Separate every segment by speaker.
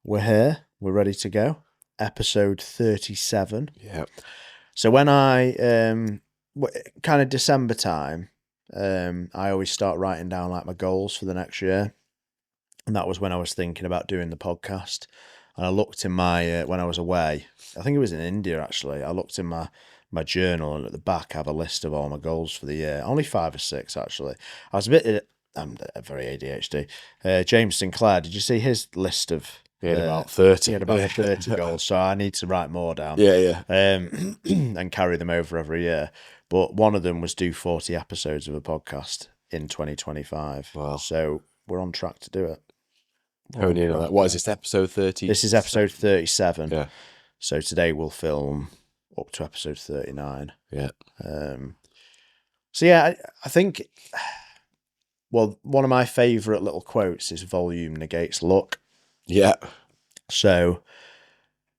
Speaker 1: We're here. We're ready to go. Episode 37.
Speaker 2: Yeah.
Speaker 1: So when I, kind of December time, I always start writing down like my goals for the next year. And that was when I was thinking about doing the podcast. And I looked in my, when I was away, I think it was in India actually, I looked in my journal, and at the back I have a list of all my goals for the year. Only 5 or 6 actually. I was a bit, I'm very ADHD. James Sinclair, did you see his list of...
Speaker 2: He had about 30.
Speaker 1: He had about 30 goals, so I need to write more down.
Speaker 2: Yeah.
Speaker 1: And carry them over every year. But one of them was do 40 episodes of a podcast in 2025.
Speaker 2: Wow.
Speaker 1: So we're on track to do it.
Speaker 2: Hone in on that. What is this, episode 30?
Speaker 1: This is episode 37.
Speaker 2: Yeah.
Speaker 1: So today we'll film up to episode 39.
Speaker 2: Yeah.
Speaker 1: So yeah, I think, well, one of my favourite little quotes is volume negates luck.
Speaker 2: Yeah.
Speaker 1: So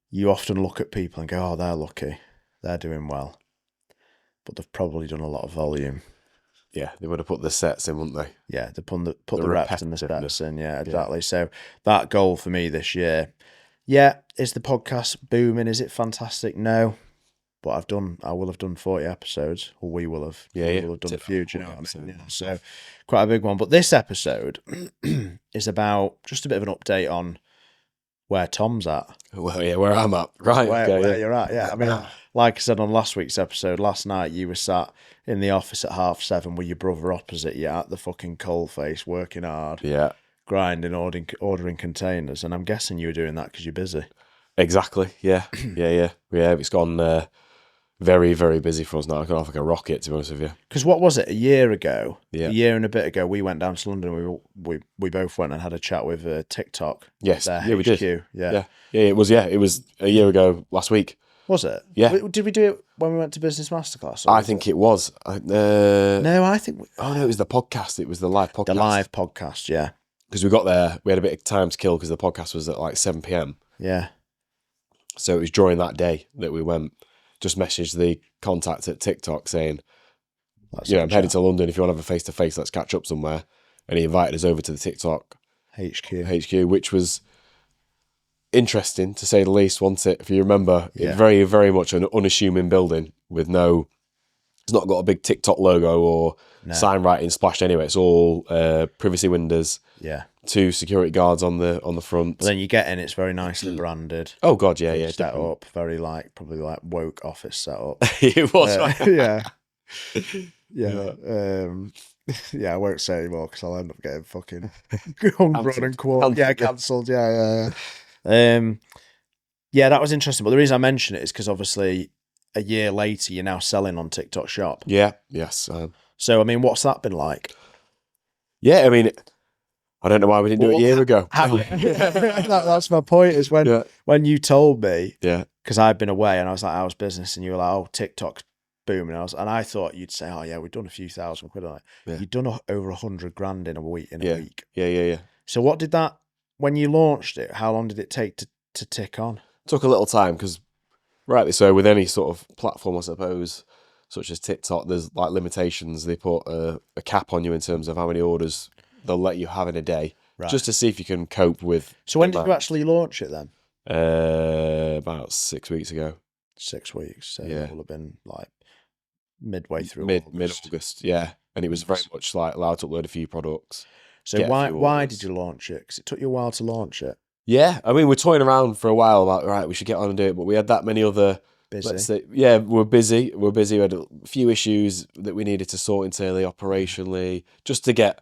Speaker 1: you often look at people and go, oh, they're lucky. They're doing well. But they've probably done a lot of volume.
Speaker 2: Yeah, they would have put the sets in, wouldn't they?
Speaker 1: Yeah, they put the reps and the sets in. Yeah, exactly.
Speaker 2: Yeah.
Speaker 1: So that goal for me this year, is the podcast booming? Is it fantastic? No. But I will have done 40 episodes, or we will have.
Speaker 2: Yeah,
Speaker 1: we will have done a few, do you know what I mean? Yeah, so quite a big one. But this episode is about just a bit of an update on where Tom's at.
Speaker 2: Well, yeah, where I'm at. Right.
Speaker 1: Where you're at, yeah. I mean, like I said on last week's episode, last night you were sat in the office at 7:30 with your brother opposite you at the fucking coalface, working hard,
Speaker 2: Yeah.
Speaker 1: grinding, ordering containers. And I'm guessing you were doing that because you're busy.
Speaker 2: Exactly. Yeah. Yeah. It's gone very, very busy for us now. I've gone off like a rocket, to be honest with you.
Speaker 1: Because what was it, a year ago?
Speaker 2: Yeah.
Speaker 1: A year and a bit ago, we went down to London. We both went and had a chat with TikTok.
Speaker 2: Yes.
Speaker 1: Their
Speaker 2: Yeah, we
Speaker 1: HQ.
Speaker 2: did.
Speaker 1: Yeah.
Speaker 2: It was a year ago last week.
Speaker 1: Was it?
Speaker 2: Yeah.
Speaker 1: Did we do it when we went to business masterclass?
Speaker 2: I think it was.
Speaker 1: No, I think...
Speaker 2: Oh, no, it was the podcast. It was the live podcast.
Speaker 1: The live podcast, yeah.
Speaker 2: Because we got there, we had a bit of time to kill because the podcast was at like 7 p.m.
Speaker 1: Yeah.
Speaker 2: So it was during that day that we went, just messaged the contact at TikTok saying, I'm heading to London. If you want to have a face-to-face, let's catch up somewhere. And he invited us over to the TikTok HQ, which was interesting to say the least, wasn't it? If you remember, it's very, very much an unassuming building with it's not got a big TikTok logo or sign writing splashed anyway. It's all privacy windows.
Speaker 1: Yeah.
Speaker 2: 2 security guards on the front.
Speaker 1: But then you get in, it's very nicely branded.
Speaker 2: Oh God, yeah.
Speaker 1: Set up, very probably woke office setup.
Speaker 2: It was, right?
Speaker 1: Yeah. Yeah, I won't say anymore because I'll end up getting fucking hung and quote. Yeah, cancelled. Yeah. Yeah, that was interesting. But the reason I mention it is because obviously a year later you're now selling on TikTok Shop.
Speaker 2: Yeah. Yes.
Speaker 1: So I mean, what's that been like?
Speaker 2: Yeah, I mean, I don't know why we didn't do it a year ago.
Speaker 1: That's my point. Is when you told me.
Speaker 2: Yeah.
Speaker 1: Because I've been away and I was like, how's business? And you were like, oh, TikTok's booming. And I thought you'd say, oh yeah, we've done a few thousand quid on it. Yeah. You've done over 100 grand in a week.
Speaker 2: Yeah.
Speaker 1: So what did that, when you launched it, how long did it take to tick on?
Speaker 2: It took a little time because, rightly so, with any sort of platform, I suppose, such as TikTok, there's like limitations. They put a cap on you in terms of how many orders they'll let you have in a day, just to see if you can cope with.
Speaker 1: So when did you actually launch it then?
Speaker 2: About 6 weeks ago.
Speaker 1: 6 weeks. So it will have been like midway through
Speaker 2: mid-August, yeah. And it was very much like allowed to upload a few products.
Speaker 1: So why did you launch it? Because it took you a while to launch it.
Speaker 2: Yeah, I mean, we're toying around for a while about, right, we should get on and do it, but we had that many other... we're busy. We had a few issues that we needed to sort internally, operationally, just to get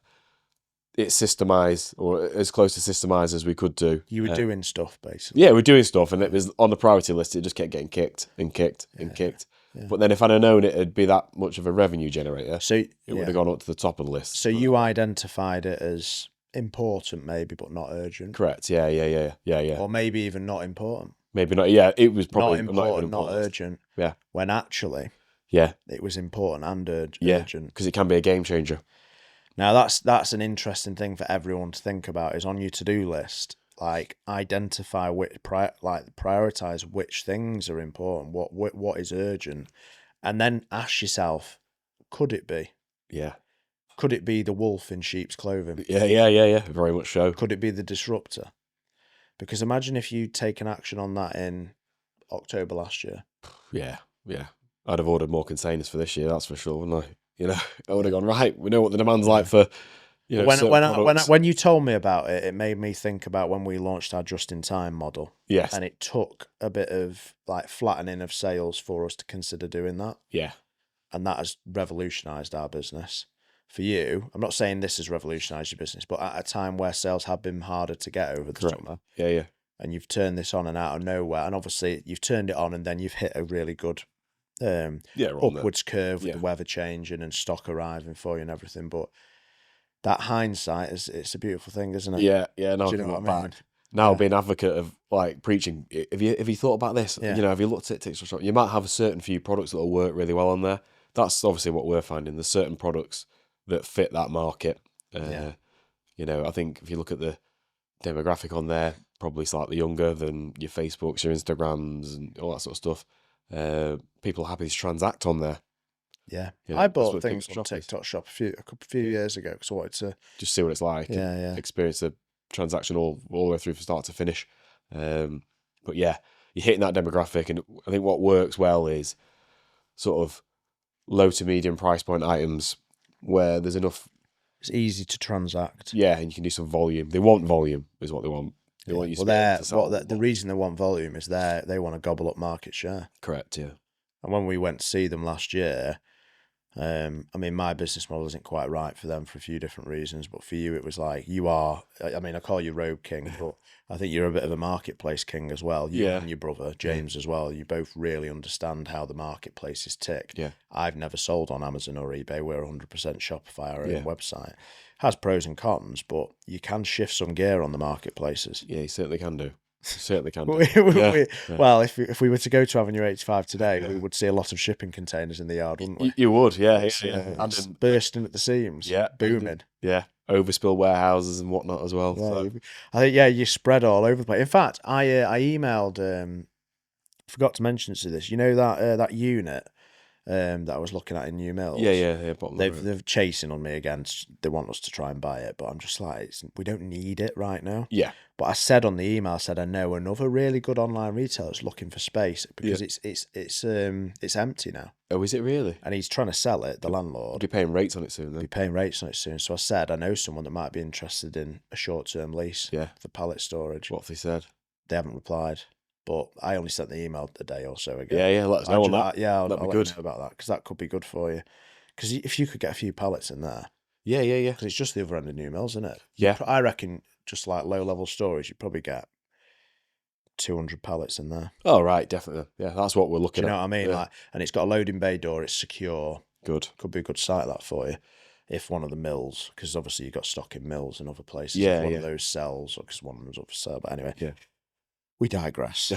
Speaker 2: it systemized, or as close to systemized as we could do.
Speaker 1: You were doing stuff, basically.
Speaker 2: Yeah, we're doing stuff, and it was on the priority list. It just kept getting kicked. Yeah. But then if I'd have known it'd be that much of a revenue generator, it would have gone up to the top of the list.
Speaker 1: So you identified it as important, maybe, but not urgent.
Speaker 2: Correct. Yeah.
Speaker 1: Or maybe even not important.
Speaker 2: Maybe not. Yeah, it was probably
Speaker 1: not important, not urgent.
Speaker 2: Yeah.
Speaker 1: When actually, it was important and urgent.
Speaker 2: Yeah, because it can be a game changer.
Speaker 1: Now that's an interesting thing for everyone to think about. Is on your to-do list, like identify prioritize which things are important, what is urgent, and then ask yourself, could it be?
Speaker 2: Yeah.
Speaker 1: Could it be the wolf in sheep's clothing?
Speaker 2: Yeah. Very much so.
Speaker 1: Could it be the disruptor? Because imagine if you'd taken action on that in October last year.
Speaker 2: Yeah. I'd have ordered more containers for this year, that's for sure, wouldn't I? I would have gone, right, we know what the demand's like for,
Speaker 1: when you told me about it, it made me think about when we launched our just-in-time model.
Speaker 2: Yes.
Speaker 1: And it took a bit of like flattening of sales for us to consider doing that.
Speaker 2: Yeah.
Speaker 1: And that has revolutionised our business. For you, I'm not saying this has revolutionised your business, but at a time where sales have been harder to get over the summer.
Speaker 2: Yeah.
Speaker 1: And you've turned this on and out of nowhere. And obviously you've turned it on and then you've hit a really good upwards curve with the weather changing and stock arriving for you and everything. But that hindsight it's a beautiful thing, isn't it?
Speaker 2: Yeah. No,
Speaker 1: do you know what I mean?
Speaker 2: Now being advocate of like preaching, have you thought about this?
Speaker 1: Yeah.
Speaker 2: Have you looked at TikTok Shop? You might have a certain few products that will work really well on there. That's obviously what we're finding. There's certain products that fit that market. I think if you look at the demographic on there, probably slightly younger than your Facebooks, your Instagrams, and all that sort of stuff. People are happy to transact on there.
Speaker 1: Yeah. I bought things on TikTok Shop a few years ago because I wanted to
Speaker 2: just see what it's like.
Speaker 1: Yeah.
Speaker 2: Experience the transaction all the way through from start to finish. But yeah, you're hitting that demographic, and I think what works well is sort of low to medium price point items where there's enough.
Speaker 1: It's easy to transact.
Speaker 2: Yeah, and you can do some volume. They want volume, is what they want. They want you to
Speaker 1: the reason they want volume is they want to gobble up market share.
Speaker 2: Correct, yeah.
Speaker 1: And when we went to see them last year, my business model isn't quite right for them for a few different reasons, but for you, it was like I call you Road King, but I think you're a bit of a marketplace king as well. You and your brother, James, as well. You both really understand how the marketplaces tick.
Speaker 2: Yeah.
Speaker 1: I've never sold on Amazon or eBay. We're 100% Shopify, our own website. Has pros and cons, but you can shift some gear on the marketplaces.
Speaker 2: Yeah, you certainly can do. Certainly can.
Speaker 1: Well, if we were to go to Avenue 85 today, we would see a lot of shipping containers in the yard, wouldn't we?
Speaker 2: You would, yeah.
Speaker 1: It's bursting at the seams, booming.
Speaker 2: Overspill warehouses and whatnot as well.
Speaker 1: Yeah,
Speaker 2: So.
Speaker 1: I think you spread all over the place. In fact, I emailed. Forgot to mention to this. You know that unit that I was looking at in New Mills.
Speaker 2: Yeah.
Speaker 1: They're chasing on me again. They want us to try and buy it, but I'm just like, we don't need it right now.
Speaker 2: Yeah.
Speaker 1: But I said on the email, I know another really good online retailer is looking for space because it's empty now.
Speaker 2: Oh, is it really?
Speaker 1: And he's trying to sell it, the landlord.
Speaker 2: Be paying rates on it soon, then.
Speaker 1: Be paying rates on it soon. So I said, I know someone that might be interested in a short-term lease for pallet storage.
Speaker 2: What have they said?
Speaker 1: They haven't replied. But I only sent the email a day or so ago.
Speaker 2: Yeah, let us know on that.
Speaker 1: Yeah, I'll
Speaker 2: let
Speaker 1: you know about that because that could be good for you. Because if you could get a few pallets in there.
Speaker 2: Yeah.
Speaker 1: Because it's just the other end of New Mills, isn't it?
Speaker 2: Yeah.
Speaker 1: I reckon just like low-level storage, you'd probably get 200 pallets in there.
Speaker 2: Oh, right, definitely. Yeah, that's what we're looking at.
Speaker 1: Do you know what I mean?
Speaker 2: Yeah.
Speaker 1: And it's got a loading bay door. It's secure.
Speaker 2: Good.
Speaker 1: Could be a good site, that, for you. If one of the mills, because obviously you've got stock in mills and other places.
Speaker 2: Yeah,
Speaker 1: if one of those sells, or because one of them's up for sale. But anyway.
Speaker 2: Yeah.
Speaker 1: We digress.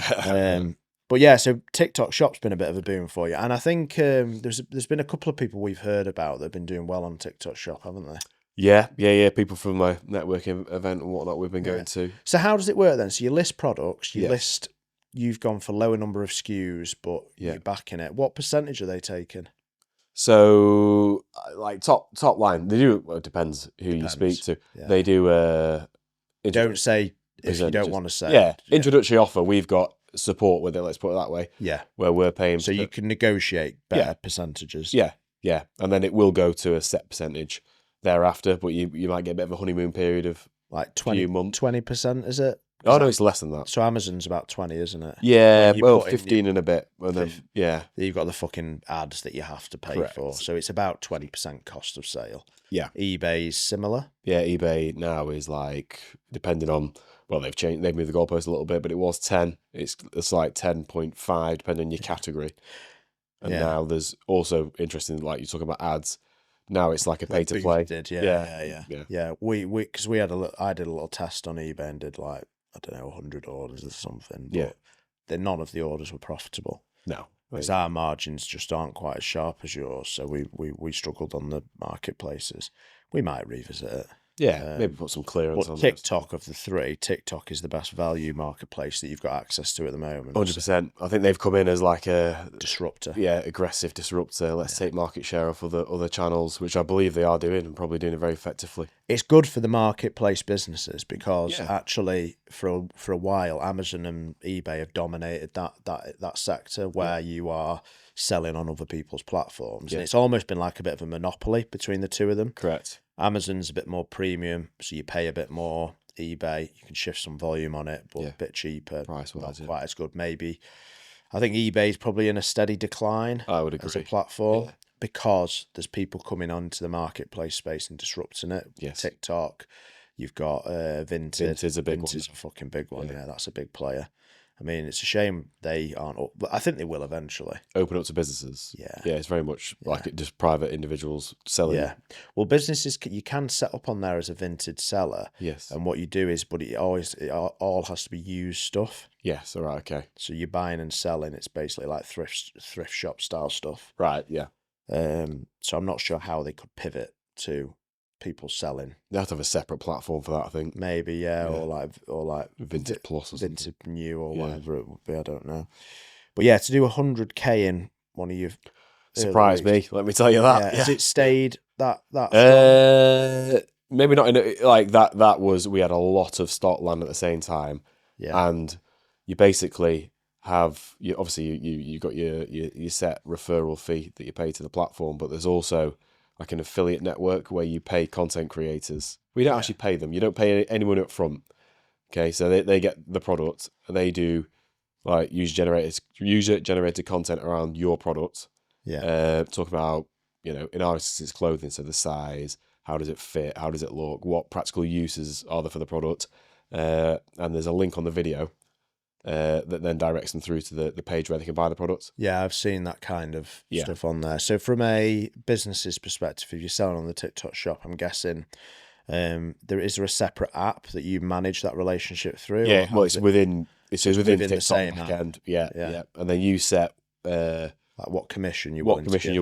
Speaker 1: But yeah, so TikTok Shop's been a bit of a boom for you, and I think there's been a couple of people we've heard about that have been doing well on TikTok Shop, haven't they?
Speaker 2: Yeah. People from my networking event and whatnot we've been going to.
Speaker 1: So how does it work then? So you list products, you've gone for lower number of SKUs, but you're backing it. What percentage are they taking?
Speaker 2: So, like top line, they do. Well, it depends who you speak to. Yeah. They do.
Speaker 1: Don't say if you don't want to say.
Speaker 2: Yeah, introductory offer. We've got support with it. Let's put it that way.
Speaker 1: Yeah,
Speaker 2: where we're paying.
Speaker 1: So you can negotiate better percentages.
Speaker 2: Yeah, and then it will go to a set percentage thereafter. But you might get a bit of a honeymoon period of
Speaker 1: like 20%. Is it?
Speaker 2: No, it's less than that.
Speaker 1: So Amazon's about 20, isn't it?
Speaker 2: Yeah, well, 15 and a bit. And then,
Speaker 1: you've got the fucking ads that you have to pay for. So it's about 20% cost of sale.
Speaker 2: Yeah.
Speaker 1: eBay's similar.
Speaker 2: Yeah, eBay now is like, depending on, well, they've moved the goalpost a little bit, but it was 10. It's like 10.5, depending on your category. And now there's also, interesting, like you're talking about ads. Now it's like a pay to play.
Speaker 1: Yeah. Because I did a little test on eBay and did like, I don't know, 100 orders or something. But none of the orders were profitable.
Speaker 2: No.
Speaker 1: Because our margins just aren't quite as sharp as yours. So we struggled on the marketplaces. We might revisit it.
Speaker 2: Yeah, maybe put some clearance on
Speaker 1: TikTok of the three, TikTok is the best value marketplace that you've got access to at the moment.
Speaker 2: 100%. I think they've come in as like a
Speaker 1: disruptor.
Speaker 2: Yeah, aggressive disruptor. Let's take market share off other channels, which I believe they are doing and probably doing it very effectively.
Speaker 1: It's good for the marketplace businesses because actually for a while, Amazon and eBay have dominated that sector where you are selling on other people's platforms, and it's almost been like a bit of a monopoly between the two of them.
Speaker 2: Correct.
Speaker 1: Amazon's a bit more premium, so you pay a bit more. eBay, you can shift some volume on it, but a bit cheaper,
Speaker 2: price-wise,
Speaker 1: not quite as good. Maybe I think eBay's probably in a steady decline.
Speaker 2: I would agree.
Speaker 1: As a platform because there's people coming onto the marketplace space and disrupting it.
Speaker 2: Yes.
Speaker 1: TikTok, you've got Vinted.
Speaker 2: Vinted's a big one.
Speaker 1: Vinted's a fucking big one. Yeah, that's a big player. I mean, it's a shame they aren't up, but I think they will eventually.
Speaker 2: Open up to businesses.
Speaker 1: Yeah.
Speaker 2: Yeah, it's very much like just private individuals selling.
Speaker 1: Yeah. Well, businesses, you can set up on there as a Vinted seller.
Speaker 2: Yes.
Speaker 1: And what you do is, but it all has to be used stuff.
Speaker 2: Yes, all right, okay.
Speaker 1: So you're buying and selling. It's basically like thrift shop style stuff.
Speaker 2: Right, yeah.
Speaker 1: So I'm not sure how they could pivot to people selling.
Speaker 2: They have to have a separate platform for that, I think.
Speaker 1: Maybe, yeah. or like
Speaker 2: Vinted Plus or something.
Speaker 1: Vinted New or whatever it would be. I don't know. But yeah, to do 100K in one of your
Speaker 2: surprised me. Let me tell you that.
Speaker 1: Yeah. Has it stayed that?
Speaker 2: Maybe not in like that. That was, we had a lot of stock land at the same time.
Speaker 1: Yeah.
Speaker 2: And you basically have you got your set referral fee that you pay to the platform, but there's also like an affiliate network where you pay content creators. We don't actually pay them. You don't pay anyone up front. Okay, so they get the product and they do like user generated content around your product.
Speaker 1: Yeah.
Speaker 2: Talk about, in our instance, it's clothing, so the size, how does it fit, how does it look, what practical uses are there for the product, and there's a link on the video that then directs them through to the page where they can buy the product.
Speaker 1: Yeah, I've seen that kind of stuff on there. So from a business's perspective, if you're selling on the TikTok shop, I'm guessing is there a separate app that you manage that relationship through?
Speaker 2: Yeah, well, it's within TikTok
Speaker 1: the same
Speaker 2: backend. Yeah. And then you set
Speaker 1: like what commission you're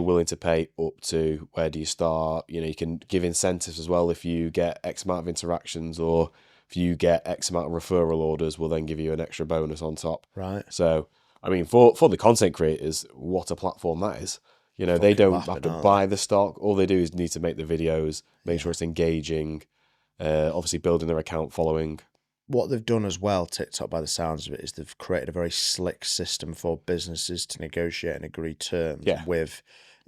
Speaker 2: willing to pay up to. Where do you start? You can give incentives as well if you get X amount of interactions, or if you get X amount of referral orders, we'll then give you an extra bonus on top.
Speaker 1: Right.
Speaker 2: So, I mean, for the content creators, what a platform that is. They don't have to buy the stock. All they do is need to make the videos, make sure it's engaging, obviously building their account following.
Speaker 1: What they've done as well, TikTok, by the sounds of it, is they've created a very slick system for businesses to negotiate and agree terms with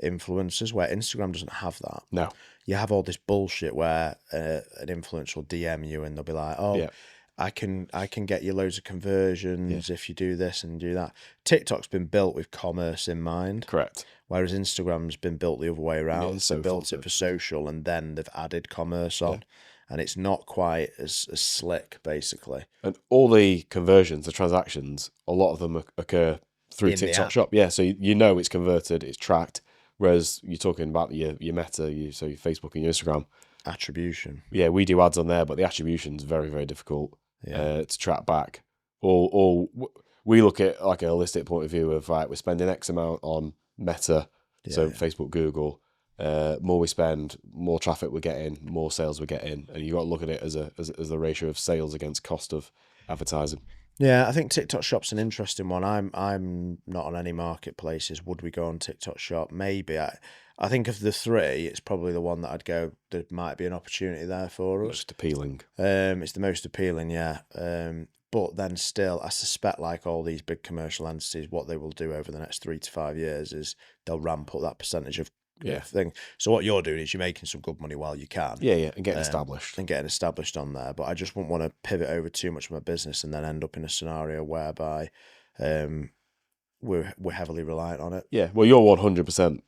Speaker 1: influencers, where Instagram doesn't have that.
Speaker 2: No.
Speaker 1: You have all this bullshit where an influencer will DM you and they'll be like, I can get you loads of conversions if you do this and do that. TikTok's been built with commerce in mind.
Speaker 2: Correct.
Speaker 1: Whereas Instagram's been built the other way around.
Speaker 2: Yeah,
Speaker 1: so built it for social and then they've added commerce on. And it's not quite as slick, basically.
Speaker 2: And all the conversions, the transactions, a lot of them occur through TikTok Shop. Yeah, so it's converted, it's tracked. Whereas you're talking about your Meta, so your Facebook and your Instagram.
Speaker 1: Attribution.
Speaker 2: Yeah, we do ads on there, but the attribution's very, very difficult to track back. We look at like a holistic point of view of, right, we're spending X amount on Meta, so Facebook, Google. More we spend, more traffic we're getting, more sales we're getting, and you got to look at it as the ratio of sales against cost of advertising.
Speaker 1: Yeah, I think TikTok Shop's an interesting one. I'm not on any marketplaces. Would we go on TikTok Shop? Maybe. I think of the three, it's probably the one that I'd go, there might be an opportunity there for us.
Speaker 2: Most appealing.
Speaker 1: It's the most appealing, yeah. But then still, I suspect like all these big commercial entities, what they will do over the next 3 to 5 years is they'll ramp up that percentage of thing. So what you're doing is you're making some good money while you can.
Speaker 2: Yeah, and getting established.
Speaker 1: And getting established on there. But I just wouldn't want to pivot over too much of my business and then end up in a scenario whereby we're heavily reliant on it.
Speaker 2: Yeah, well, you're 100%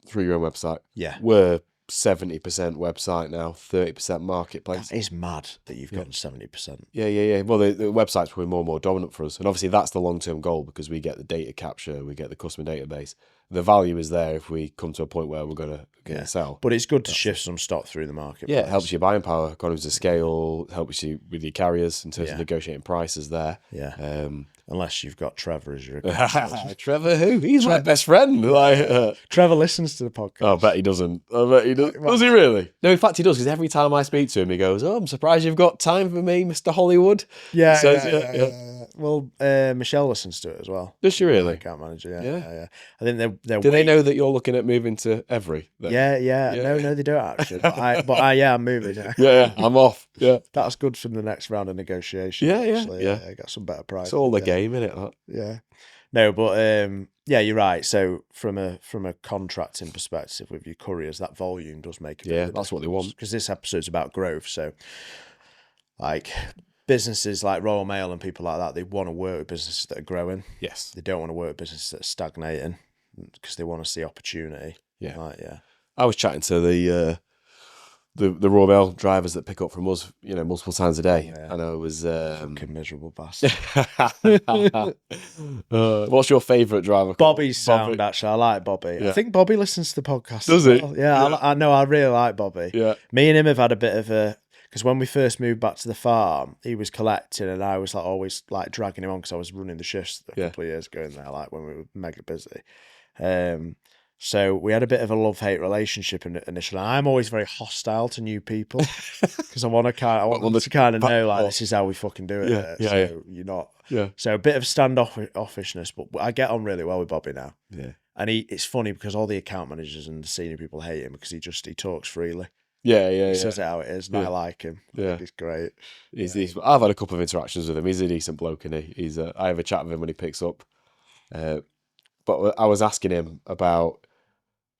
Speaker 2: through your own website.
Speaker 1: Yeah.
Speaker 2: We're 70% website now, 30% marketplace.
Speaker 1: That is mad that you've gotten 70%.
Speaker 2: Yeah. Well, the website's becoming more and more dominant for us. And obviously that's the long-term goal because we get the data capture, we get the customer database. The value is there if we come to a point where we're going to sell.
Speaker 1: But it's good to shift some stock through the marketplace.
Speaker 2: Yeah, it helps your buying power, economies of scale, helps you with your carriers in terms of negotiating prices there.
Speaker 1: Yeah. Unless you've got Trevor as your
Speaker 2: Trevor who? He's my best friend.
Speaker 1: Trevor listens to the podcast.
Speaker 2: Oh, I bet he doesn't. Does he really? No, in fact he does, because every time I speak to him he goes, "Oh, I'm surprised you've got time for me, Mr. Hollywood."
Speaker 1: Yeah,
Speaker 2: Says,
Speaker 1: Well, Michelle listens to it as well.
Speaker 2: Does she really?
Speaker 1: Account manager,
Speaker 2: Yeah.
Speaker 1: yeah. I think they're
Speaker 2: Do they know that you're looking at moving to Every? Then?
Speaker 1: Yeah. No, they don't actually. But I'm moving.
Speaker 2: Yeah, I'm off. Yeah.
Speaker 1: That's good for the next round of negotiation.
Speaker 2: Yeah.
Speaker 1: I got some better price.
Speaker 2: It's all the game, isn't it? That?
Speaker 1: Yeah. No, but yeah, you're right. So from a contracting perspective with your couriers, that volume does make a bit of a
Speaker 2: that's what they want.
Speaker 1: because this episode's about growth. So like businesses like Royal Mail and people like that, they want to work with businesses that are growing.
Speaker 2: Yes.
Speaker 1: They don't want to work with businesses that are stagnating because they want to see opportunity.
Speaker 2: Yeah. I was chatting to the Royal Mail drivers that pick up from us, multiple times a day, and I was
Speaker 1: fucking miserable bastard.
Speaker 2: What's your favourite driver?
Speaker 1: Bobby's sound, actually. I like Bobby. Yeah. I think Bobby listens to the podcast.
Speaker 2: Does he?
Speaker 1: Well. Yeah, I know. I really like Bobby.
Speaker 2: Yeah.
Speaker 1: Me and him have had a bit of a because when we first moved back to the farm, he was collecting, and I was always dragging him on because I was running the shifts a couple of years ago in there, when we were mega busy. So we had a bit of a love-hate relationship initially. I'm always very hostile to new people because I want to kind of know this is how we fucking do it. You're not.
Speaker 2: Yeah.
Speaker 1: So a bit of standoffishness, but I get on really well with Bobby now.
Speaker 2: Yeah.
Speaker 1: And it's funny because all the account managers and the senior people hate him because he talks freely.
Speaker 2: Yeah.
Speaker 1: He says it how it is, and I like him.
Speaker 2: Yeah.
Speaker 1: He's great.
Speaker 2: I've had a couple of interactions with him. He's a decent bloke, and I have a chat with him when he picks up. But I was asking him about.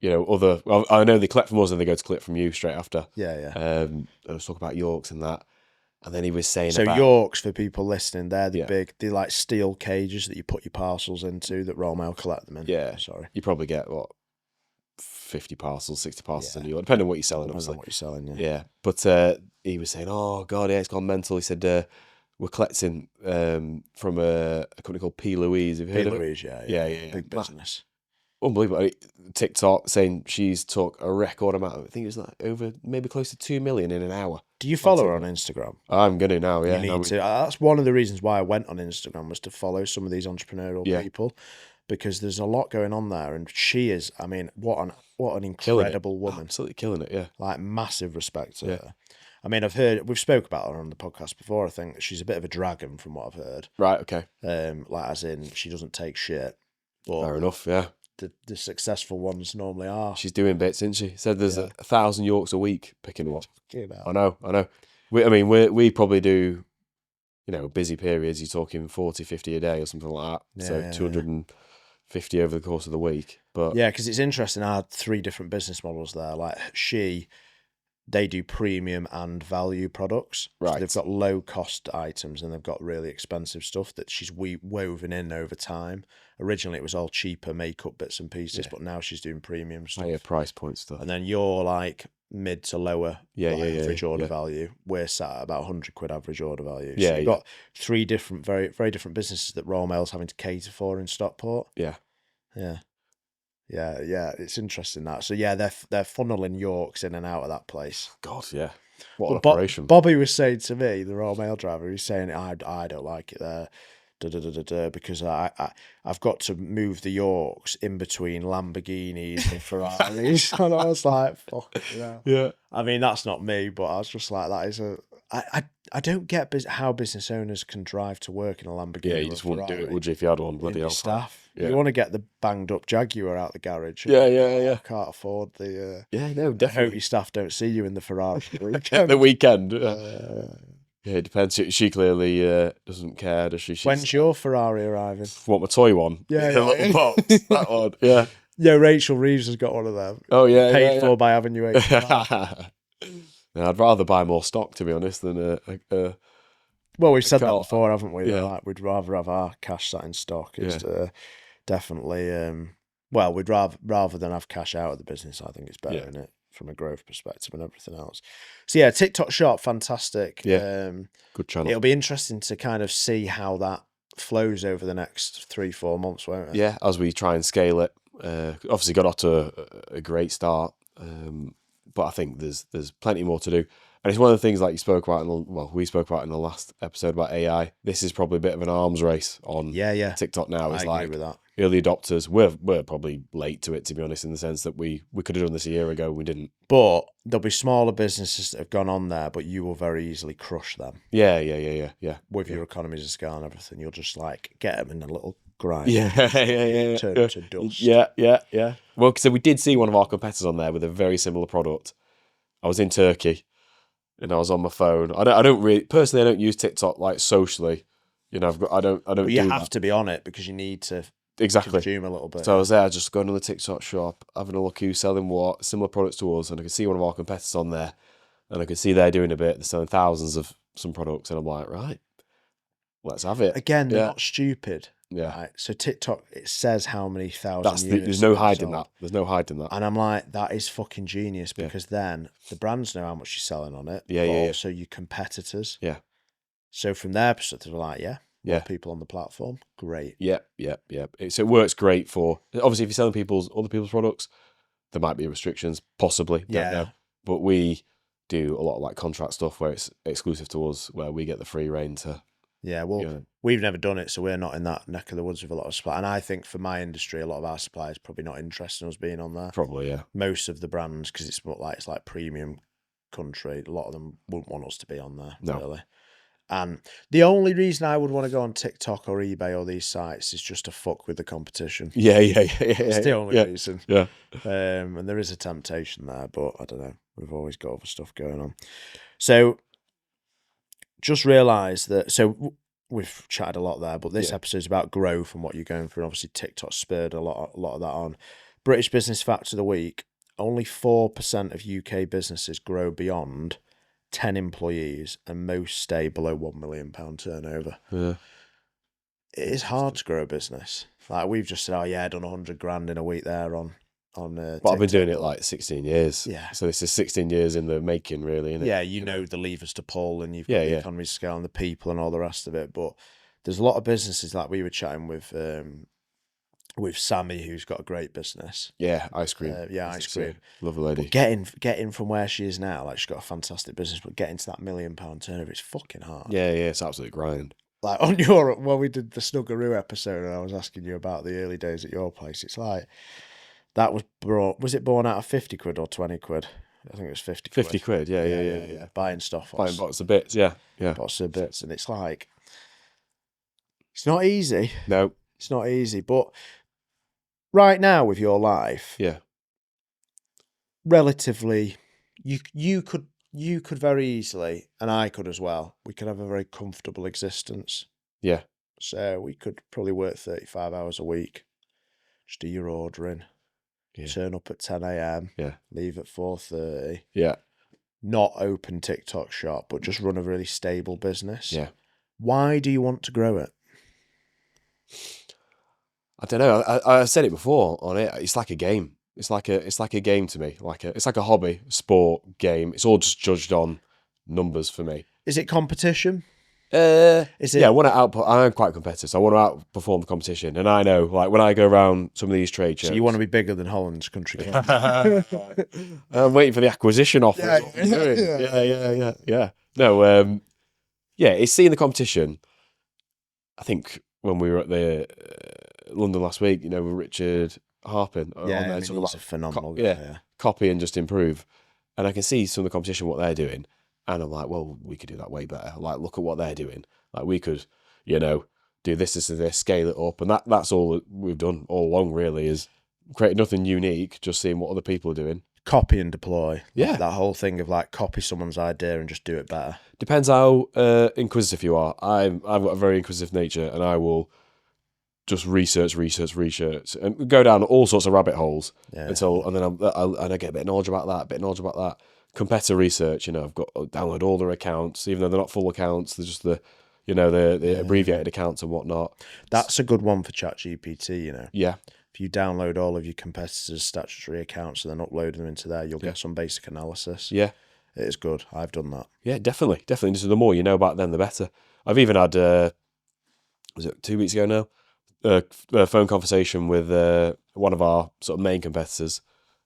Speaker 2: Well, I know they collect from us and they go to collect from you straight after.
Speaker 1: Yeah.
Speaker 2: I was talking about Yorks and that. And then he was saying
Speaker 1: about... So Yorks, for people listening, they're the big, they're like steel cages that you put your parcels into that Royal Mail collect them in.
Speaker 2: Yeah.
Speaker 1: Sorry.
Speaker 2: You probably get, 50 parcels, 60 parcels in York, depending on what you're selling.
Speaker 1: Depends on what you're selling, yeah.
Speaker 2: Yeah. But he was saying, oh, God, it's gone mental. He said, we're collecting from a company called P. Louise. Have you heard of it?
Speaker 1: P. Louise, yeah. Big business.
Speaker 2: Unbelievable. TikTok saying she's took a record amount. I think it was over maybe close to 2 million in an hour.
Speaker 1: Do you follow her on Instagram?
Speaker 2: I'm going to now, yeah.
Speaker 1: You need to. That's one of the reasons why I went on Instagram, was to follow some of these entrepreneurial people, because there's a lot going on there. And she is, what an incredible woman.
Speaker 2: Absolutely killing it, yeah.
Speaker 1: Massive respect to her. We've spoke about her on the podcast before. I think she's a bit of a dragon from what I've heard.
Speaker 2: Right, okay.
Speaker 1: As in, she doesn't take shit. But
Speaker 2: fair enough, yeah.
Speaker 1: The successful ones normally are.
Speaker 2: She's doing bits, isn't she? Said there's 1,000 Yorks a week picking them up. I know. We probably do, busy periods. You're talking 40, 50 a day or something like that. Yeah, so 250 over the course of the week. But
Speaker 1: yeah, because it's interesting. I had 3 different business models there. They do premium and value products.
Speaker 2: Right.
Speaker 1: So they've got low cost items and they've got really expensive stuff that she's woven in over time. Originally, it was all cheaper makeup bits and pieces, but now she's doing premium stuff.
Speaker 2: Higher price point stuff.
Speaker 1: And then you're mid to lower average order value. We're sat at about 100 quid average order value. So you've got 3 different, very, very different businesses that Royal Mail's having to cater for in Stockport.
Speaker 2: Yeah.
Speaker 1: Yeah, it's interesting that. So yeah, they're funneling Yorks in and out of that place.
Speaker 2: God, yeah. What an operation.
Speaker 1: Bobby was saying to me, the Royal Mail driver, he was saying, I don't like it there. Because I've got to move the Yorks in between Lamborghinis and Ferraris. And I was like, fuck,
Speaker 2: Yeah.
Speaker 1: That's not me, but I was just like, that is I don't get how business owners can drive to work in a Lamborghini.
Speaker 2: Yeah, you just wouldn't do it, would you, if you had one? Bloody hell.
Speaker 1: Staff. Yeah. You want to get the banged up Jaguar out the garage.
Speaker 2: Yeah.
Speaker 1: I can't afford the...
Speaker 2: yeah, no, definitely.
Speaker 1: I hope your staff don't see you in the Ferrari
Speaker 2: the weekend. Yeah, it depends. She clearly doesn't care, does she?
Speaker 1: When's your Ferrari arriving?
Speaker 2: What, my toy one?
Speaker 1: Yeah.
Speaker 2: The little box. That one. Yeah.
Speaker 1: Yeah, Rachel Reeves has got one of them.
Speaker 2: Oh, yeah.
Speaker 1: Paid for by Avenue 8.
Speaker 2: I'd rather buy more stock, to be honest, than
Speaker 1: well, we've said that before, haven't we?
Speaker 2: Yeah.
Speaker 1: We'd rather have our cash sat in stock. It's definitely... we'd rather than have cash out of the business. I think it's better, isn't it? From a growth perspective and everything else. So yeah, TikTok Shop, fantastic.
Speaker 2: Yeah, good channel.
Speaker 1: It'll be interesting to kind of see how that flows over the next 3-4 months, won't it?
Speaker 2: Yeah, as we try and scale it. Obviously got off to a great start, but I think there's plenty more to do. And it's one of the things like you spoke about, we spoke about in the last episode about AI. This is probably a bit of an arms race on TikTok now. It's
Speaker 1: I agree with that.
Speaker 2: Early adopters. We're probably late to it, to be honest, in the sense that we could have done this a year ago. We didn't.
Speaker 1: But there'll be smaller businesses that have gone on there, but you will very easily crush them.
Speaker 2: Yeah.
Speaker 1: With your economies of scale and everything, you'll just like get them in a little grind.
Speaker 2: Yeah.
Speaker 1: Turn them to dust.
Speaker 2: Yeah. Well, so we did see one of our competitors on there with a very similar product. I was in Turkey. And I was on my phone. I don't really personally. I don't use TikTok like socially. You know, I don't. But
Speaker 1: you have to be on it because you need to consume a little bit.
Speaker 2: So I was there, just going to the TikTok shop, having a look who's selling what, similar products to us, and I could see one of our competitors on there, and I could see they're doing a bit. They're selling thousands of some products, and I'm like, right, let's have it.
Speaker 1: Again, they're not stupid.
Speaker 2: Yeah.
Speaker 1: Right? So TikTok, it says how many thousand units.
Speaker 2: There's no hiding that. There's no hiding that.
Speaker 1: And I'm like, that is fucking genius because then the brands know how much you're selling on it.
Speaker 2: Yeah,
Speaker 1: but
Speaker 2: yeah.
Speaker 1: also your competitors.
Speaker 2: Yeah.
Speaker 1: So from their perspective, they're like,
Speaker 2: more
Speaker 1: people on the platform, great.
Speaker 2: Yeah. So it works great for, obviously, if you're selling other people's products, there might be restrictions, possibly. Don't know. But we do a lot of like contract stuff where it's exclusive to us, where we get the free reign to.
Speaker 1: Yeah, well, we've never done it, so we're not in that neck of the woods with a lot of supply. And I think for my industry, a lot of our suppliers probably not interested in us being on there.
Speaker 2: Probably, yeah.
Speaker 1: Most of the brands, because it's like premium country, a lot of them wouldn't want us to be on there, really. And the only reason I would want to go on TikTok or eBay or these sites is just to fuck with the competition.
Speaker 2: Yeah.
Speaker 1: It's the only reason.
Speaker 2: Yeah.
Speaker 1: And there is a temptation there, but I don't know. We've always got other stuff going on. So just realise that, so we've chatted a lot there, but this episode is about growth and what you're going through. And obviously TikTok spurred a lot of that on. British Business Fact of the Week, only 4% of UK businesses grow beyond 10 employees and most stay below £1 million turnover.
Speaker 2: Yeah.
Speaker 1: It is hard to grow a business. Like we've just said, I done 100 grand in a week there on
Speaker 2: but I've been doing it like 16 years.
Speaker 1: Yeah.
Speaker 2: So this is 16 years in the making, really, isn't it?
Speaker 1: Yeah, you know the levers to pull and you've got the economies of scale and the people and all the rest of it. But there's a lot of businesses like we were chatting with Sammy, who's got a great business.
Speaker 2: Yeah, ice cream.
Speaker 1: Ice cream.
Speaker 2: Lovely lady.
Speaker 1: But getting from where she is now, like she's got a fantastic business, but getting to that £1 million turnover, it's fucking hard.
Speaker 2: Yeah, it's absolute grind.
Speaker 1: Like when we did the Snuggeroo episode and I was asking you about the early days at your place, it's like, that was it born out of 50 quid or 20 quid? I think it was 50 quid.
Speaker 2: 50 quid, yeah.
Speaker 1: Buying stuff.
Speaker 2: Buying boxes of bits, yeah.
Speaker 1: Boxes of bits. And it's like, it's not easy.
Speaker 2: No.
Speaker 1: It's not easy. But right now with your life, relatively, you could very easily, and I could as well, we could have a very comfortable existence.
Speaker 2: Yeah.
Speaker 1: So we could probably work 35 hours a week, just do your ordering. Turn up at 10 a.m. Leave at 4:30. Not open TikTok shop, but just run a really stable business. Why do you want to grow it?
Speaker 2: I don't know. I said it before on it. It's like a game. It's like a game to me. It's like a hobby, sport, game. It's all just judged on numbers for me.
Speaker 1: Is it competition?
Speaker 2: Is it? Yeah, I want to output. I'm quite competitive, so I want to outperform the competition. And I know, like when I go around some of these trade shows,
Speaker 1: so you want to be bigger than Holland's Country Club.
Speaker 2: I'm waiting for the acquisition offer. Yeah. No, it's seeing the competition. I think when we were at the London last week, with Richard Harpin,
Speaker 1: he's a phenomenal guy.
Speaker 2: Copy and just improve. And I can see some of the competition what they're doing. And I'm like, well, we could do that way better. Like, look at what they're doing. Like, we could, do this, scale it up. And that's all that we've done all along, really, is create nothing unique, just seeing what other people are doing.
Speaker 1: Copy and deploy.
Speaker 2: Yeah.
Speaker 1: That whole thing of, like, copy someone's idea and just do it better.
Speaker 2: Depends how inquisitive you are. I've got a very inquisitive nature, and I will just research, and go down all sorts of rabbit holes and then I get a bit of knowledge about that, Competitor research, I've got to download all their accounts, even though they're not full accounts. They're just the abbreviated accounts and whatnot.
Speaker 1: That's a good one for ChatGPT,
Speaker 2: Yeah.
Speaker 1: If you download all of your competitors' statutory accounts and then upload them into there, you'll get some basic analysis.
Speaker 2: Yeah.
Speaker 1: It is good. I've done that.
Speaker 2: Yeah, definitely. So the more you know about them, the better. I've even had, was it 2 weeks ago now? A phone conversation with one of our sort of main competitors.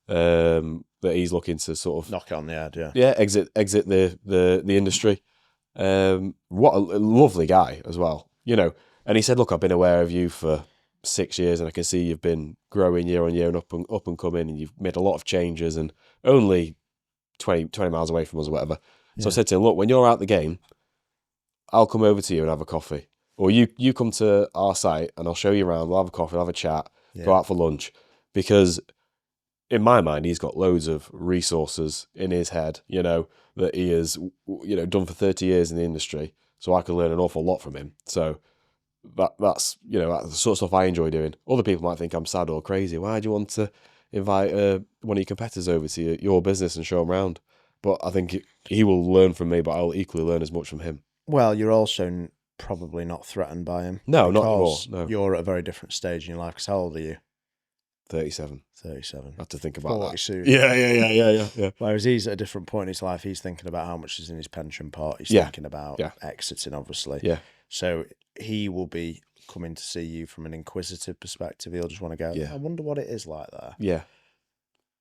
Speaker 2: that he's looking to sort of
Speaker 1: knock it on the head. Yeah.
Speaker 2: Yeah, exit the industry. What a lovely guy as well, you know. And he said, "Look, I've been aware of you for 6 years, and I can see you've been growing year on year and up and coming, and you've made a lot of changes, and only 20 miles away from us or whatever." So I said to him, "Look, when you're out the game, I'll come over to you and have a coffee, or you come to our site and I'll show you around. We'll have a coffee, we'll have a chat, go out for lunch, because." In my mind, he's got loads of resources in his head, you know, that he has, you know, done for 30 years in the industry. So I could learn an awful lot from him. So that's, you know, that's the sort of stuff I enjoy doing. Other people might think I'm sad or crazy. Why do you want to invite one of your competitors over to your business and show him around? But I think he will learn from me, but I'll equally learn as much from him.
Speaker 1: Well, you're also probably not threatened by him.
Speaker 2: No, not anymore. No.
Speaker 1: You're at a very different stage in your life. Because how old are you?
Speaker 2: 37.
Speaker 1: 37.
Speaker 2: I have to think about that.
Speaker 1: Soon.
Speaker 2: Yeah.
Speaker 1: Whereas he's at a different point in his life. He's thinking about how much is in his pension pot. He's thinking about exiting, obviously.
Speaker 2: Yeah.
Speaker 1: So he will be coming to see you from an inquisitive perspective. He'll just want to go, I wonder what it is like there.
Speaker 2: Yeah.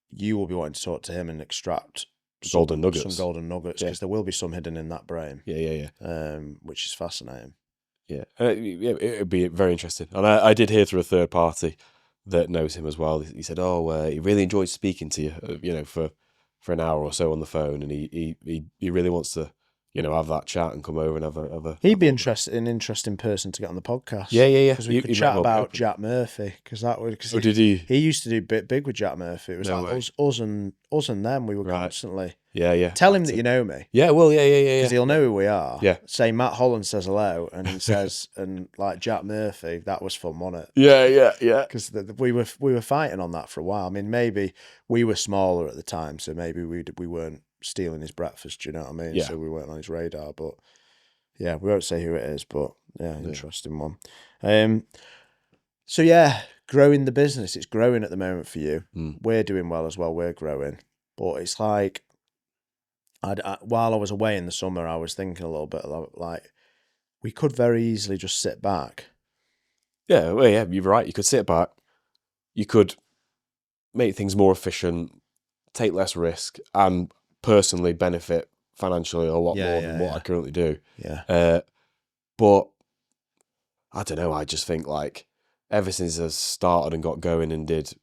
Speaker 1: You will be wanting to talk to him and extract
Speaker 2: golden nuggets.
Speaker 1: Some golden nuggets, because there will be some hidden in that brain.
Speaker 2: Yeah.
Speaker 1: Which is fascinating.
Speaker 2: Yeah. It would be very interesting. And I did hear through a third party that knows him as well. He said, he really enjoyed speaking to you, you know, for an hour or so on the phone, and he really wants to, you know, have that chat and come over and have a.
Speaker 1: He'd be an interesting person to get on the podcast.
Speaker 2: Yeah.
Speaker 1: Because we could chat about Jack Murphy, because that would. Cause
Speaker 2: did he?
Speaker 1: He used to do big with Jack Murphy. It was us and them. We were constantly.
Speaker 2: Yeah.
Speaker 1: Tell him that you know me.
Speaker 2: Yeah, well, yeah.
Speaker 1: Because he'll know who we are.
Speaker 2: Yeah.
Speaker 1: Say Matt Holland says hello, and he says, and like Jack Murphy, that was fun, wasn't it?
Speaker 2: Yeah.
Speaker 1: Because we were fighting on that for a while. I mean, maybe we were smaller at the time, so maybe we weren't stealing his breakfast. Do you know what I mean?
Speaker 2: Yeah.
Speaker 1: So we weren't on his radar. But yeah, we won't say who it is. But yeah, interesting one. So yeah, growing the business. It's growing at the moment for you. We're doing well as well. We're growing, but it's like. While I was away in the summer, I was thinking a little bit like we could very easily just sit back.
Speaker 2: Yeah, well, yeah, you're right. You could sit back. You could make things more efficient, take less risk, and personally benefit financially a lot more than what I currently do.
Speaker 1: Yeah.
Speaker 2: But I don't know. I just think like ever since I started and got going and did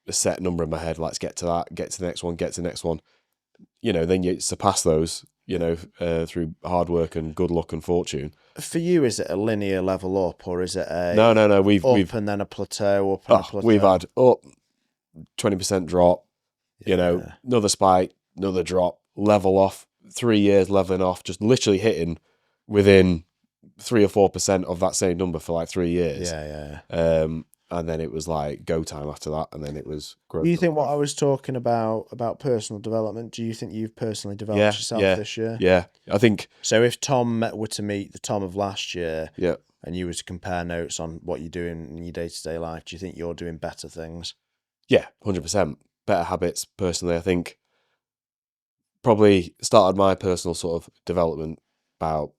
Speaker 2: a set number in my head, let's get to that, get to the next one, get to the next one. You know, then you surpass those, you know, through hard work and good luck and fortune.
Speaker 1: For you, is it a linear level up, or is it a
Speaker 2: no? We've
Speaker 1: and then a plateau, up and a plateau?
Speaker 2: We've had up 20% drop, you know, another spike, another drop, level off, 3 years leveling off, just literally hitting within 3 or 4% of that same number for like 3 years.
Speaker 1: Yeah.
Speaker 2: And then it was like go time after that, and then it was growth.
Speaker 1: Do you think what I was talking about personal development, do you think you've personally developed yourself this year?
Speaker 2: Yeah, I think.
Speaker 1: So if Tom were to meet the Tom of last year,
Speaker 2: yeah,
Speaker 1: and you were to compare notes on what you're doing in your day-to-day life, do you think you're doing better things?
Speaker 2: Yeah, 100%. Better habits, personally. I think probably started my personal sort of development about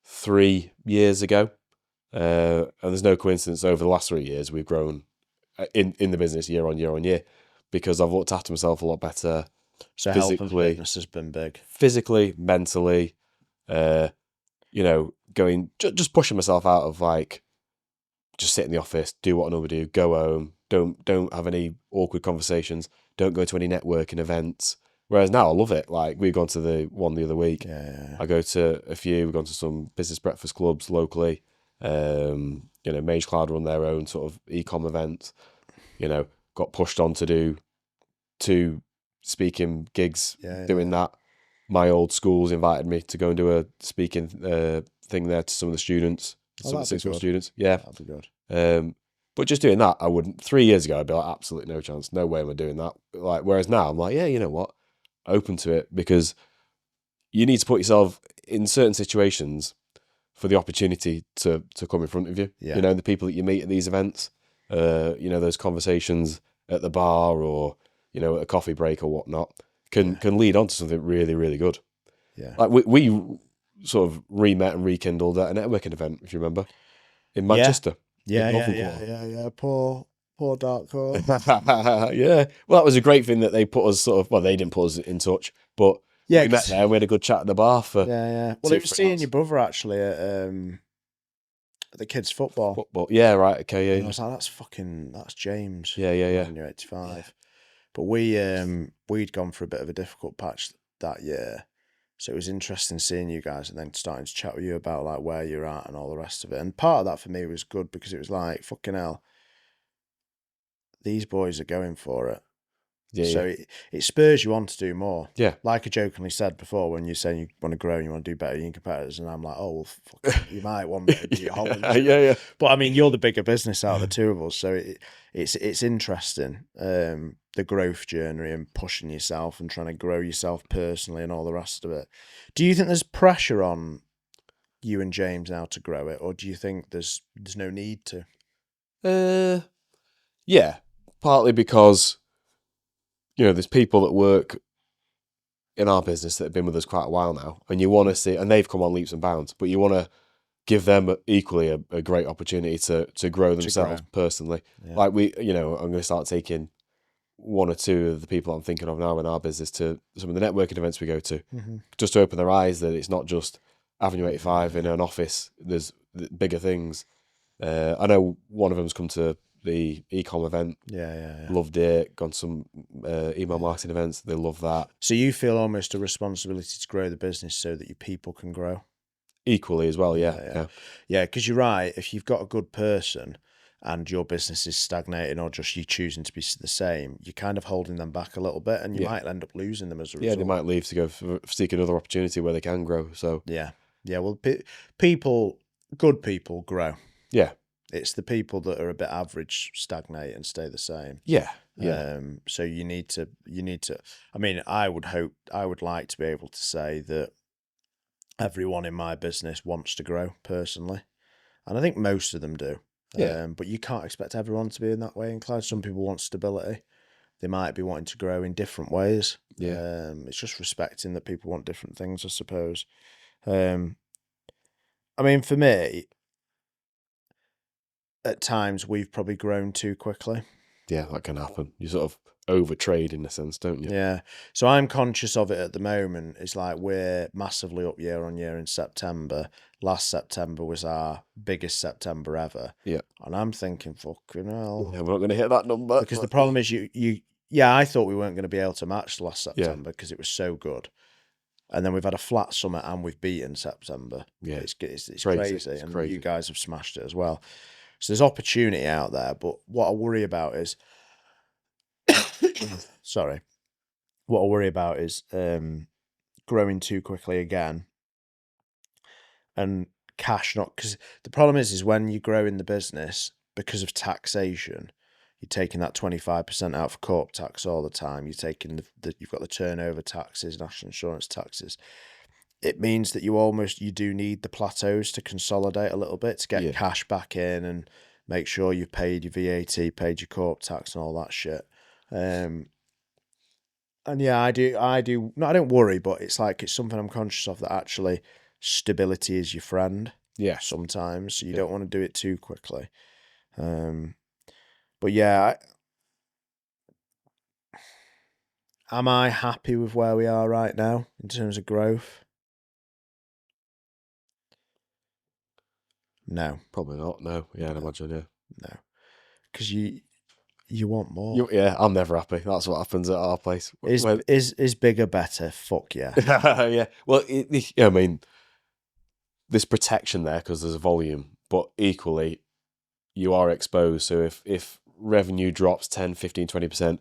Speaker 2: 3 years ago. And there's no coincidence over the last 3 years we've grown in the business year on year, because I've looked after myself a lot better.
Speaker 1: So health and fitness has been big. Physically,
Speaker 2: mentally, you know, going just pushing myself out of like just sit in the office, do what I normally do, go home, don't have any awkward conversations, don't go to any networking events. Whereas now I love it. Like we've gone to the one the other week.
Speaker 1: Yeah.
Speaker 2: I go to a few. We've gone to some business breakfast clubs locally. You know, Mage Cloud run their own sort of e-com events. You know, got pushed on to do 2 speaking gigs doing that. My old schools invited me to go and do a speaking thing there to some of the students, some of the 6th form students. Yeah,
Speaker 1: that'd be good.
Speaker 2: But just doing that, I wouldn't. 3 years ago, I'd be like, absolutely no chance, no way am I doing that. Like, whereas now, I'm like, yeah, you know what, open to it, because you need to put yourself in certain situations for the opportunity to come in front of you.
Speaker 1: Yeah.
Speaker 2: You know, the people that you meet at these events, you know, those conversations at the bar or, you know, at a coffee break or whatnot can lead on to something really, really good.
Speaker 1: Yeah.
Speaker 2: Like we sort of re-met and rekindled at a networking event, if you remember, in Manchester.
Speaker 1: Yeah. Poor Poor dark horse.
Speaker 2: Yeah. Well, that was a great thing that they put us they didn't put us in touch, but
Speaker 1: Yeah,
Speaker 2: we met there and we had a good chat at the bar for
Speaker 1: yeah. Well,
Speaker 2: 2
Speaker 1: it was
Speaker 2: 3
Speaker 1: seeing
Speaker 2: hours.
Speaker 1: your brother actually at the kids' football.
Speaker 2: Football. Yeah, right. Okay,
Speaker 1: And I
Speaker 2: yeah.
Speaker 1: was like, that's James.
Speaker 2: Yeah.
Speaker 1: You're 85. But we'd gone for a bit of a difficult patch that year. So it was interesting seeing you guys and then starting to chat with you about like where you're at and all the rest of it. And part of that for me was good because it was like, fucking hell, these boys are going for it.
Speaker 2: Yeah,
Speaker 1: So
Speaker 2: yeah.
Speaker 1: it spurs you on to do more.
Speaker 2: Yeah.
Speaker 1: Like I jokingly said before, when you're saying you want to grow and you want to do better than your competitors, and I'm like, oh, well, fuck, you might one day be at Holland.
Speaker 2: Yeah.
Speaker 1: But I mean, you're the bigger business out of the two of us, so it's interesting, the growth journey and pushing yourself and trying to grow yourself personally and all the rest of it. Do you think there's pressure on you and James now to grow it, or do you think there's no need to?
Speaker 2: Yeah. Partly because there's people that work in our business that have been with us quite a while now, and you want to see, and they've come on leaps and bounds, but you want to give them equally a great opportunity to grow themselves personally.
Speaker 1: Yeah.
Speaker 2: Like I'm going to start taking one or two of the people I'm thinking of now in our business to some of the networking events we go to, just to open their eyes that it's not just Avenue 85 in an office. There's bigger things. I know one of them's come to the ecom event.
Speaker 1: Yeah.
Speaker 2: Loved it. Gone to some email marketing events. They love that.
Speaker 1: So you feel almost a responsibility to grow the business so that your people can grow?
Speaker 2: Equally as well, yeah.
Speaker 1: Yeah, because you're right. If you've got a good person and your business is stagnating or just you choosing to be the same, you're kind of holding them back a little bit and you might end up losing them as a result.
Speaker 2: Yeah, they might leave to go seek another opportunity where they can grow. So
Speaker 1: Yeah. Well, good people grow.
Speaker 2: Yeah.
Speaker 1: It's the people that are a bit average stagnate and stay the same.
Speaker 2: Yeah.
Speaker 1: So you need to. I mean, I would like to be able to say that everyone in my business wants to grow personally, and I think most of them do.
Speaker 2: Yeah.
Speaker 1: But you can't expect everyone to be in that way inclined. Some people want stability. They might be wanting to grow in different ways.
Speaker 2: Yeah.
Speaker 1: It's just respecting that people want different things, I suppose. I mean, for me, at times we've probably grown too quickly.
Speaker 2: Yeah, that can happen. You sort of overtrade in a sense, don't you?
Speaker 1: Yeah. So I'm conscious of it at the moment. It's like we're massively up year on year in September. Last September was our biggest September ever.
Speaker 2: Yeah.
Speaker 1: And I'm thinking, fucking hell.
Speaker 2: Yeah, we're not going to hit that number.
Speaker 1: Because the problem is I thought we weren't going to be able to match last September because it was so good. And then we've had a flat summer and we've beaten September.
Speaker 2: Yeah.
Speaker 1: It's crazy.
Speaker 2: It's
Speaker 1: And
Speaker 2: crazy.
Speaker 1: you guys have smashed it as well. So there's opportunity out there. But what I worry about is, what I worry about is growing too quickly again and cash not, because the problem is when you grow in the business because of taxation, you're taking that 25% out for corp tax all the time. You're taking you've got the turnover taxes, national insurance taxes. It means that you do need the plateaus to consolidate a little bit to get cash back in and make sure you've paid your VAT, paid your corp tax and all that shit. And yeah, I do. No, I don't worry, but it's something I'm conscious of, that actually stability is your friend.
Speaker 2: Yeah.
Speaker 1: Sometimes so you don't want to do it too quickly. But yeah, am I happy with where we are right now in terms of growth? No,
Speaker 2: Probably not. No. Yeah, I'd imagine. Yeah.
Speaker 1: No, because you want more.
Speaker 2: I'm never happy. That's what happens at our place.
Speaker 1: Is bigger better? Fuck yeah.
Speaker 2: Yeah. Well, I mean, there's protection there because there's a volume, but equally, you are exposed. So if revenue drops 10, 15, 20%,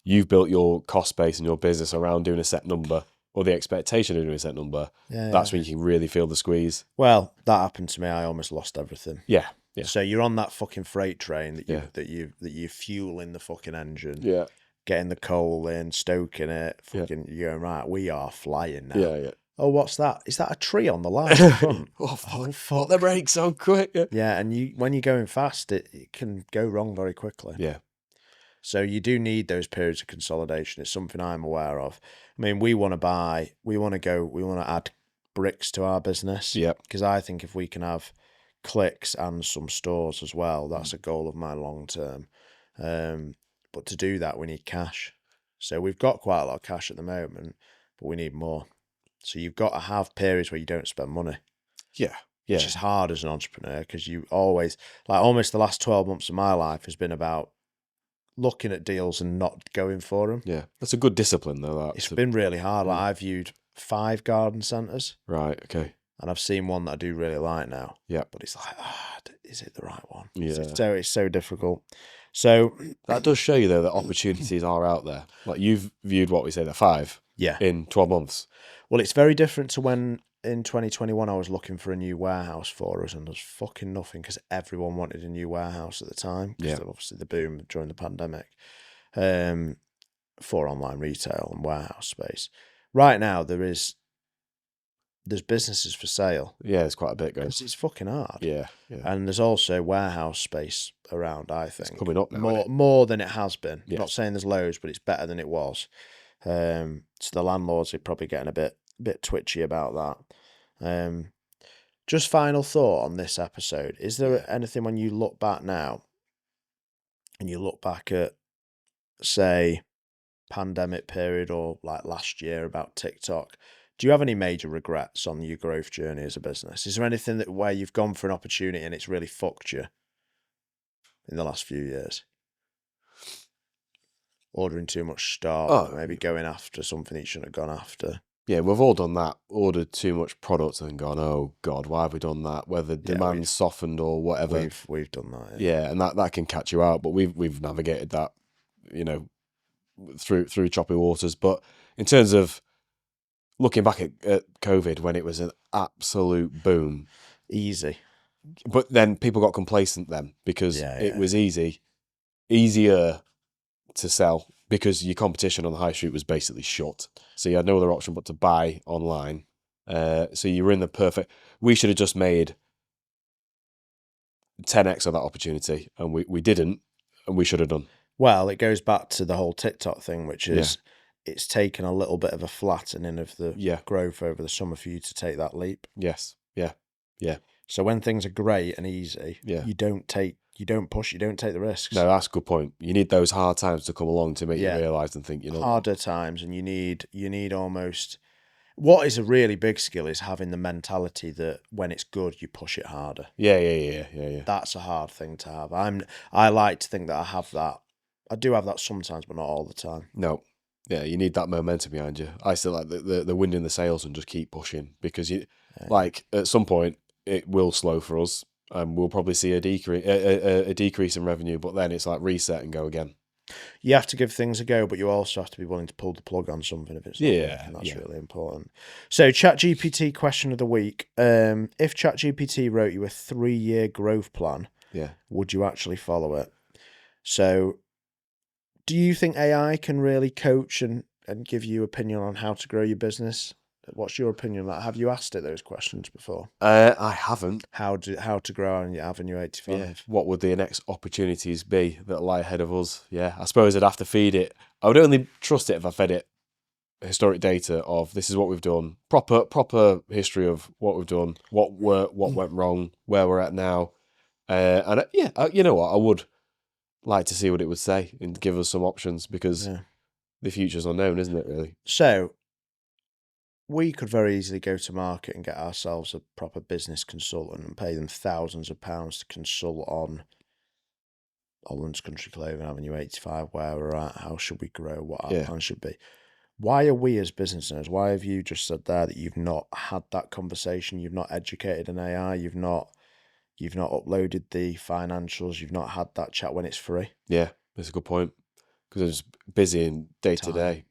Speaker 2: you've built your cost base and your business around doing a set number or the expectation of doing a set number. That's when you can really feel the squeeze.
Speaker 1: Well, that happened to me. I almost lost everything.
Speaker 2: Yeah.
Speaker 1: So you're on that fucking freight train that you're fueling the fucking engine.
Speaker 2: Yeah.
Speaker 1: Getting the coal in, stoking it, fucking you're going, right, we are flying now.
Speaker 2: Yeah.
Speaker 1: Oh, what's that? Is that a tree on the line in front?
Speaker 2: Oh, fuck. The brakes so quick.
Speaker 1: Yeah, and when you're going fast, it can go wrong very quickly.
Speaker 2: Yeah.
Speaker 1: So you do need those periods of consolidation. It's something I'm aware of. I mean, we want to add bricks to our business.
Speaker 2: Yeah.
Speaker 1: Because I think if we can have clicks and some stores as well, that's a goal of mine long term. But to do that, we need cash. So we've got quite a lot of cash at the moment, but we need more. So you've got to have periods where you don't spend money.
Speaker 2: Yeah.
Speaker 1: Which is hard as an entrepreneur, because you always, like, almost the last 12 months of my life has been about looking at deals and not going for them.
Speaker 2: Yeah. That's a good discipline, though.
Speaker 1: It's been really hard. Like, I've viewed 5 garden centres.
Speaker 2: Right, okay.
Speaker 1: And I've seen one that I do really like now.
Speaker 2: Yeah.
Speaker 1: But it's like, is it the right one?
Speaker 2: Yeah.
Speaker 1: It's so difficult. So
Speaker 2: that does show you, though, that opportunities are out there. Like, you've viewed what we say, the 5 in 12 months.
Speaker 1: Well, it's very different to when in 2021 I was looking for a new warehouse for us, and there was fucking nothing because everyone wanted a new warehouse at the time. Because obviously the boom during the pandemic for online retail and warehouse space. Right now there's businesses for sale.
Speaker 2: Yeah, it's quite a bit going.
Speaker 1: It's fucking hard.
Speaker 2: Yeah.
Speaker 1: And there's also warehouse space around, I think.
Speaker 2: It's coming up now.
Speaker 1: More than it has been.
Speaker 2: Yeah.
Speaker 1: I'm not saying there's loads, but it's better than it was. So the landlords are probably getting a bit twitchy about that. Just final thought on this episode. Is there anything, when you look back now and you look back at, say, pandemic period or like last year about TikTok, do you have any major regrets on your growth journey as a business? Is there anything where you've gone for an opportunity and it's really fucked you in the last few years? Ordering too much stock, maybe going after something that you shouldn't have gone after.
Speaker 2: Yeah, we've all done that. Ordered too much product and gone, oh God, why have we done that? Whether demand's softened or whatever.
Speaker 1: We've done that.
Speaker 2: Yeah, and that can catch you out. But we've navigated that, through choppy waters. But in terms of looking back at COVID, when it was an absolute boom,
Speaker 1: easy.
Speaker 2: But then people got complacent then because it was easier to sell, because your competition on the high street was basically shut. So you had no other option but to buy online. So you were in the perfect... We should have just made 10x of that opportunity, and we didn't, and we should have done.
Speaker 1: Well, it goes back to the whole TikTok thing, which is it's taken a little bit of a flattening of the growth over the summer for you to take that leap.
Speaker 2: Yes. Yeah.
Speaker 1: So when things are great and easy, you don't push, you don't take the risks.
Speaker 2: No, that's a good point. You need those hard times to come along to make you realise and think,
Speaker 1: harder times, and you need almost... What is a really big skill is having the mentality that when it's good, you push it harder.
Speaker 2: Yeah.
Speaker 1: That's a hard thing to have. I like to think that I have that. I do have that sometimes, but not all the time.
Speaker 2: No. Yeah, you need that momentum behind you. I still like the wind in the sails and just keep pushing, because at some point it will slow for us. We'll probably see a decrease in revenue, but then it's like reset and go again.
Speaker 1: You have to give things a go, but you also have to be willing to pull the plug on something if it's not working. That's really important. So, ChatGPT question of the week. If ChatGPT wrote you a 3-year growth plan, would you actually follow it? So, do you think AI can really coach and give you opinion on how to grow your business? What's your opinion on that? Have you asked it those questions before?
Speaker 2: I haven't.
Speaker 1: How to grow on your Avenue 85?
Speaker 2: Yeah. What would the next opportunities be that lie ahead of us? Yeah, I suppose I'd have to feed it. I would only trust it if I fed it historic data of this is what we've done, proper history of what we've done, what went wrong, where we're at now, and you know what, I would like to see what it would say and give us some options, because the future's unknown, isn't it? Really.
Speaker 1: So we could very easily go to market and get ourselves a proper business consultant and pay them thousands of pounds to consult on Holland's Country Clothing, Avenue 85, where we're at, how should we grow, what our plan should be. Why are we as business owners, why have you just said there that you've not had that conversation, you've not educated an AI, you've not uploaded the financials, you've not had that chat when it's free?
Speaker 2: Yeah, that's a good point, because I'm just busy in day to day.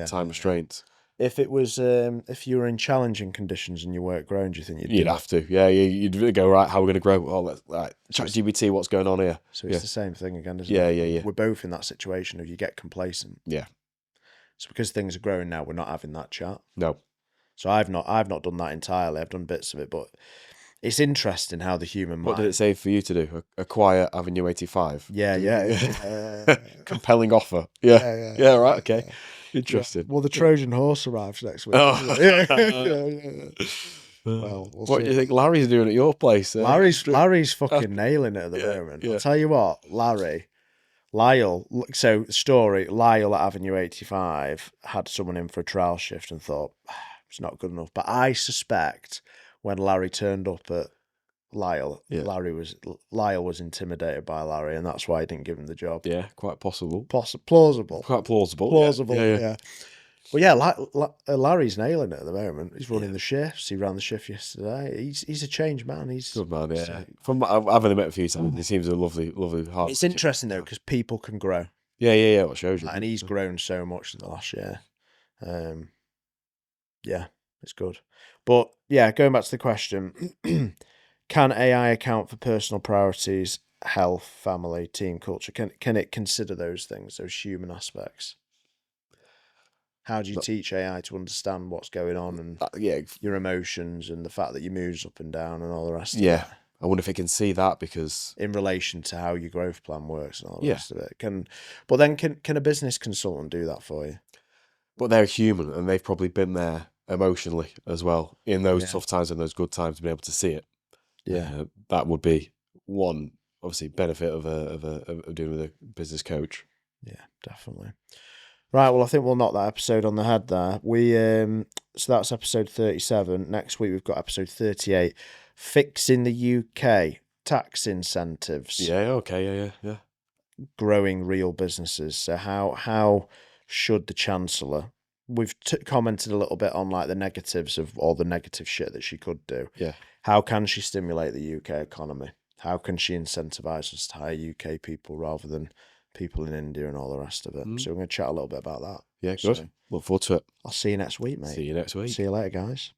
Speaker 2: Time restraints.
Speaker 1: If it was, if you were in challenging conditions and you weren't growing, do you think
Speaker 2: you'd have to? Yeah, you'd go, right, how are we going to grow? Oh, let's ChatGPT, what's going on here?
Speaker 1: So it's the same thing again, isn't
Speaker 2: it?
Speaker 1: Yeah. We're both in that situation of you get complacent.
Speaker 2: Yeah.
Speaker 1: So because things are growing now, we're not having that chat.
Speaker 2: No.
Speaker 1: So I've not done that entirely. I've done bits of it, but it's interesting how the human mind...
Speaker 2: What did it say for you to do? Acquire Avenue 85?
Speaker 1: Yeah.
Speaker 2: Compelling offer. Yeah, right, okay. Interesting.
Speaker 1: Well, the Trojan horse arrives next week.
Speaker 2: Oh.
Speaker 1: Well,
Speaker 2: what do you think Larry's doing at your place?
Speaker 1: Larry's fucking nailing it at the moment. I'll tell you what, Larry Lyle, so story, Lyle at Avenue 85 had someone in for a trial shift and thought, it's not good enough. But I suspect when Larry turned up at Lyle, Lyle was intimidated by Larry, and that's why he didn't give him the job.
Speaker 2: Yeah, quite possible.
Speaker 1: Plausible.
Speaker 2: Quite plausible.
Speaker 1: Plausible,
Speaker 2: Yeah.
Speaker 1: But yeah, Larry's nailing it at the moment. He's running the shifts. He ran the shift yesterday. He's a changed man. He's
Speaker 2: good man. Yeah, from having met a few times, he seems a lovely heart.
Speaker 1: It's interesting though because people can grow.
Speaker 2: Yeah. What shows you?
Speaker 1: And he's grown so much in the last year. Yeah, it's good. But yeah, going back to the question, can AI account for personal priorities, health, family, team culture? Can it consider those things, those human aspects? How do you teach AI to understand what's going on and your emotions and the fact that your moves up and down and all the rest of it?
Speaker 2: Yeah. I wonder if it can see that because
Speaker 1: in relation to how your growth plan works and all the rest of it. Can a business consultant do that for you?
Speaker 2: But they're human and they've probably been there emotionally as well in those tough times and those good times to be able to see it.
Speaker 1: Yeah.
Speaker 2: That would be one obviously benefit of doing with a business coach.
Speaker 1: Yeah, definitely. Right, well, I think we'll knock that episode on the head there. So that's episode 37. Next week we've got episode 38, fixing the UK tax incentives.
Speaker 2: Yeah, okay, yeah.
Speaker 1: Growing real businesses. So how should the Chancellor? We've commented a little bit on like the negatives of all the negative shit that she could do.
Speaker 2: Yeah.
Speaker 1: How can she stimulate the UK economy? How can she incentivise us to hire UK people rather than people in India and all the rest of it? So we're going to chat a little bit about that.
Speaker 2: Yeah, good. Look forward to it.
Speaker 1: I'll see you next week, mate.
Speaker 2: See you next week.
Speaker 1: See you later, guys.